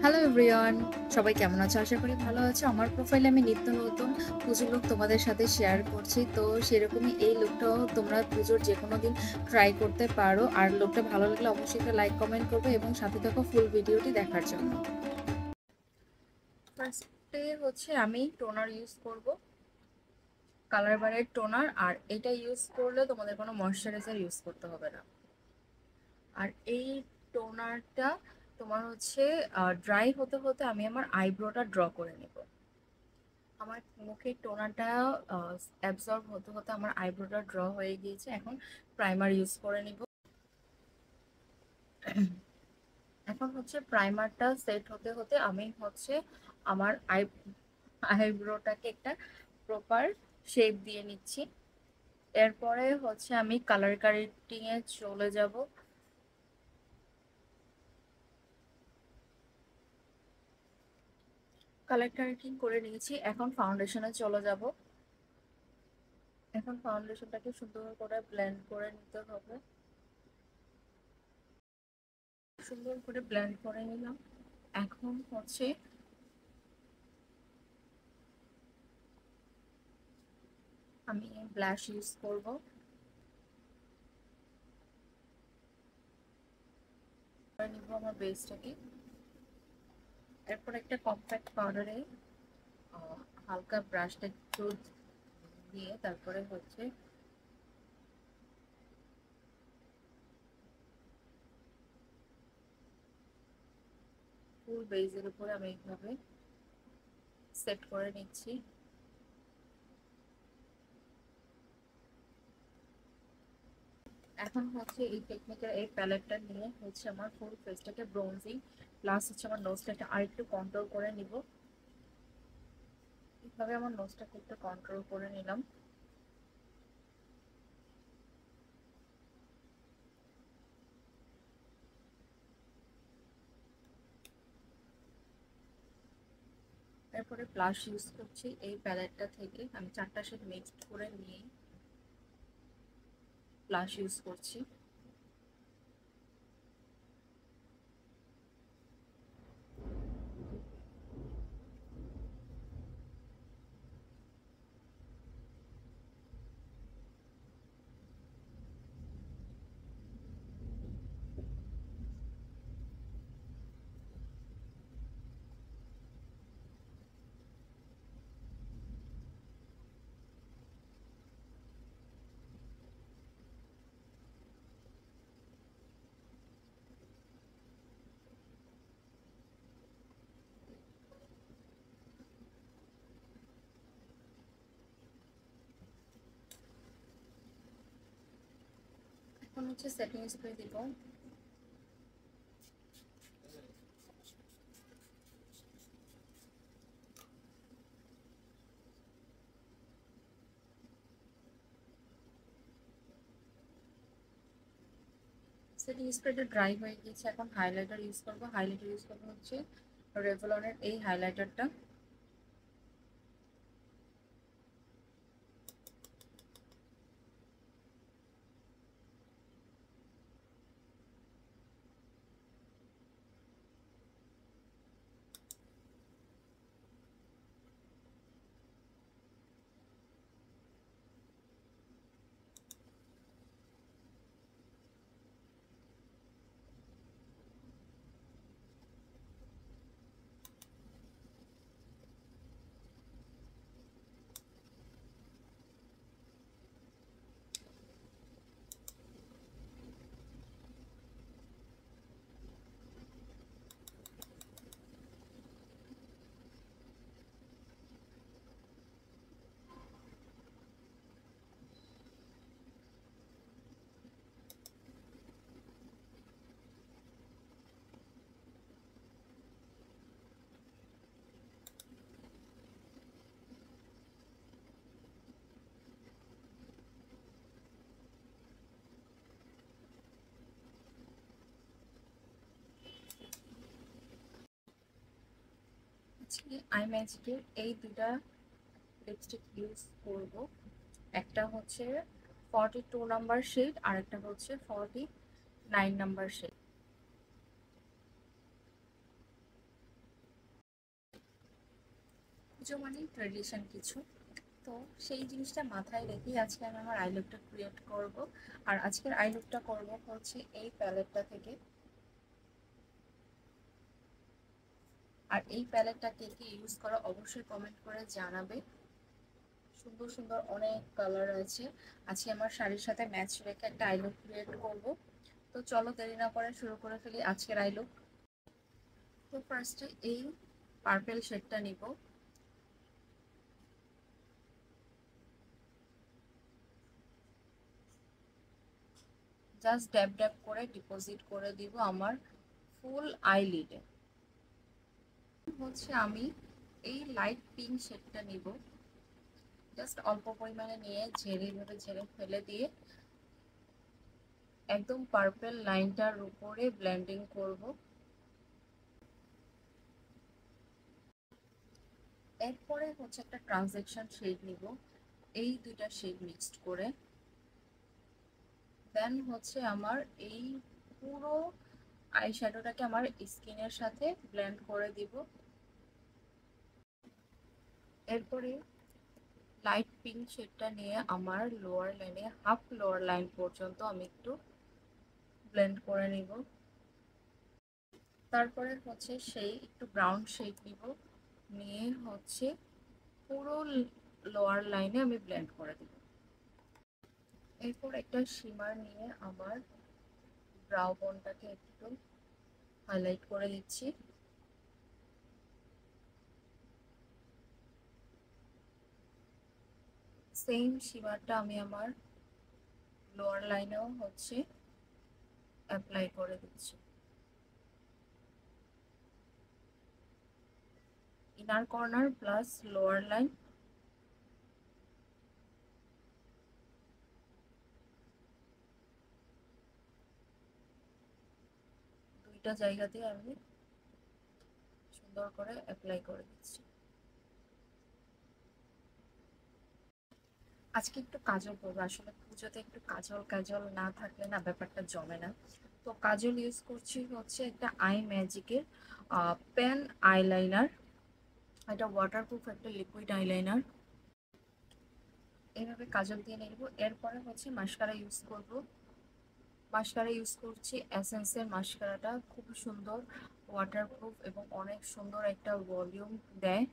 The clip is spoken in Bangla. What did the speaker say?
হ্যালো এভরিওয়ান, সবাই কেমন আছো? আশা করি ভালো আছো। আমার প্রোফাইলে আমি নিত্য নতুন পুজোর লুক তোমাদের সাথে শেয়ার করছি। তো সেরকমই এই লুকটাও তোমরা পুজোর যেকোনো দিন ট্রাই করতে পারো। আর লুকটা ভালো লাগলে অবশ্যই একটা লাইক কমেন্ট করবে এবং সাথে থাকো ফুল ভিডিওটি দেখার জন্য। ফার্স্টে হচ্ছে আমি টোনার ইউজ করব, কালার বারের টোনার। আর এটা ইউজ করলে তোমাদের কোনো ময়শ্চারাইজার ইউজ করতে হবে না। আর এই টোনারটা তোমার হচ্ছে ড্রাই হতে হতে আমি আমার আইব্রোটা ড্র করে নেব। আমার মুখের টোনারটা অ্যাবজর্ব হতে হতে আমার আইব্রোটা ড্র হয়ে গিয়েছে। এখন প্রাইমার ইউজ করে নিব। এখন হচ্ছে প্রাইমারটা সেট হতে হতে আমি হচ্ছে আমার আইব্রোটাকে একটা প্রপার শেপ দিয়ে নিচ্ছি। এরপরে হচ্ছে আমি কালার কারেক্টিং এ চলে যাব। কালার কারেক্টিং করে নিয়েছি, এখন ফাউন্ডেশনে চলে যাব। এখন ফাউন্ডেশনটাকে সুন্দর করে ব্লেন্ড করে নিতে হবে। সুন্দর করে ব্লেন্ড করে নিলাম। এখন হচ্ছে আমি ব্লাশ ইউজ করব। করে নিব আমার বেসটাকে। এরপর একটা কম্প্যাক্ট পাউডারে হালকা ব্রাশটা একটু দিয়ে তারপরে হচ্ছে ফুল বেসের উপরে আমি এইভাবে সেট করে নিচ্ছি। এখন হচ্ছে এই টেকনিকের এই প্যালেটটা নিয়ে হচ্ছে আমার ফুল ফেসটাকে ব্রোনজিং প্লাস হচ্ছে আমার নোজটাকে আরেকটু কন্ট্রোল করে নিব। এইভাবে আমার নোজটাকে একটু কন্ট্রোল করে নিলাম। এরপরে ব্লাশ ইউজ করছি। এই প্যালেটটা থেকে আমি 4টা শেড মিক্সড করে নিয়ে ব্লাশ ইউজ করছি। এখন হচ্ছে সেটিং স্প্রে দিব। সেটিং স্প্রেটা ড্রাই হয়ে গিয়েছে। এখন হাইলাইটার ইউজ করব। হাইলাইটার ইউজ করবো হচ্ছে রেভলনের এই হাইলাইটারটা। আজকে আই ম্যাজিকের এই দুটা লিপস্টিক ইউজ করব। একটা হচ্ছে 42 নাম্বার শেড আর একটা হচ্ছে 49 নাম্বার শেড। পুজো মানে ট্রেডিশন কিছু, তো সেই জিনিসটা মাথায় রেখে আজকে আমি আমার আই লুকটা ক্রিয়েট করব। আর আজকের আই লুকটা করব হচ্ছে এই প্যালেটটা থেকে। আর এই প্যালেটটা কে কে ইউজ করা অবশ্যই কমেন্ট করে জানাবে। সুন্দর সুন্দর অনেক কালার আছে। আজকে আমার শাড়ির সাথে ম্যাচ রেখে একটা আই লুক ক্রিয়েট করব। তো চলো দেরি না করে শুরু করে ফেলি আজকের আই লুক। তো ফার্স্টে এই পার্পেল শেডটা নিব। জাস্ট ড্যাব ড্যাব করে ডিপোজিট করে দিব আমার ফুল আইলিডে। হচ্ছে আমি এই লাইট পিঙ্ক শেডটা নিব। জাস্ট অল্প পরিমাণে নিয়ে ঝেড়ে ভেবে ঝেড়ে ফেলে দিয়ে একদম পার্পল লাইনটার উপরে ব্লেন্ডিং করব। এরপরে হচ্ছে একটা ট্রানজ্যাকশন শেড নিব, এই দুইটা শেড মিক্সড করে। দেন হচ্ছে আমার এই পুরো আই শ্যাডোটাকে আমার স্কিনের সাথে ব্লেন্ড করে দিব। এরপরে লাইট পিঙ্ক শেডটা নিয়ে আমার লোয়ার লাইনে হাফ লোয়ার লাইন পর্যন্ত আমি একটু ব্লেন্ড করে নিব। তারপরে হচ্ছে সেই একটু ব্রাউন শেড নিব, নিয়ে হচ্ছে পুরো লোয়ার লাইনে আমি ব্লেন্ড করে দিব। এরপর একটা শিমার নিয়ে আমার ব্রাউ বোনটাকে একটু হাইলাইট করে দিচ্ছি। সেম শিমারটা আমি আমার লোয়ার লাইনেও হচ্ছে অ্যাপ্লাই করে দিচ্ছি। Inner corner plus lower line দুইটা জায়গাতে আমি সুন্দর করে অ্যাপ্লাই করে দিচ্ছি। আজকে একটু কাজল করবো, আসলে পুজোতে একটু কাজল কাজল না থাকলে না ব্যাপারটা জমে না। তো কাজল ইউজ করছি হচ্ছে একটা আই ম্যাজিকের পেন আইলাইনার। এটা ওয়াটারপ্রুফ একটা লিকুইড আইলাইনার। এইভাবে কাজল দিয়ে নেব। এরপরে হচ্ছে মাস্কারা ইউজ করব। মাস্কারা ইউজ করছি এসেন্সের মাস্কারাটা, খুব সুন্দর ওয়াটারপ্রুফ এবং অনেক সুন্দর একটা ভলিউম দেয়।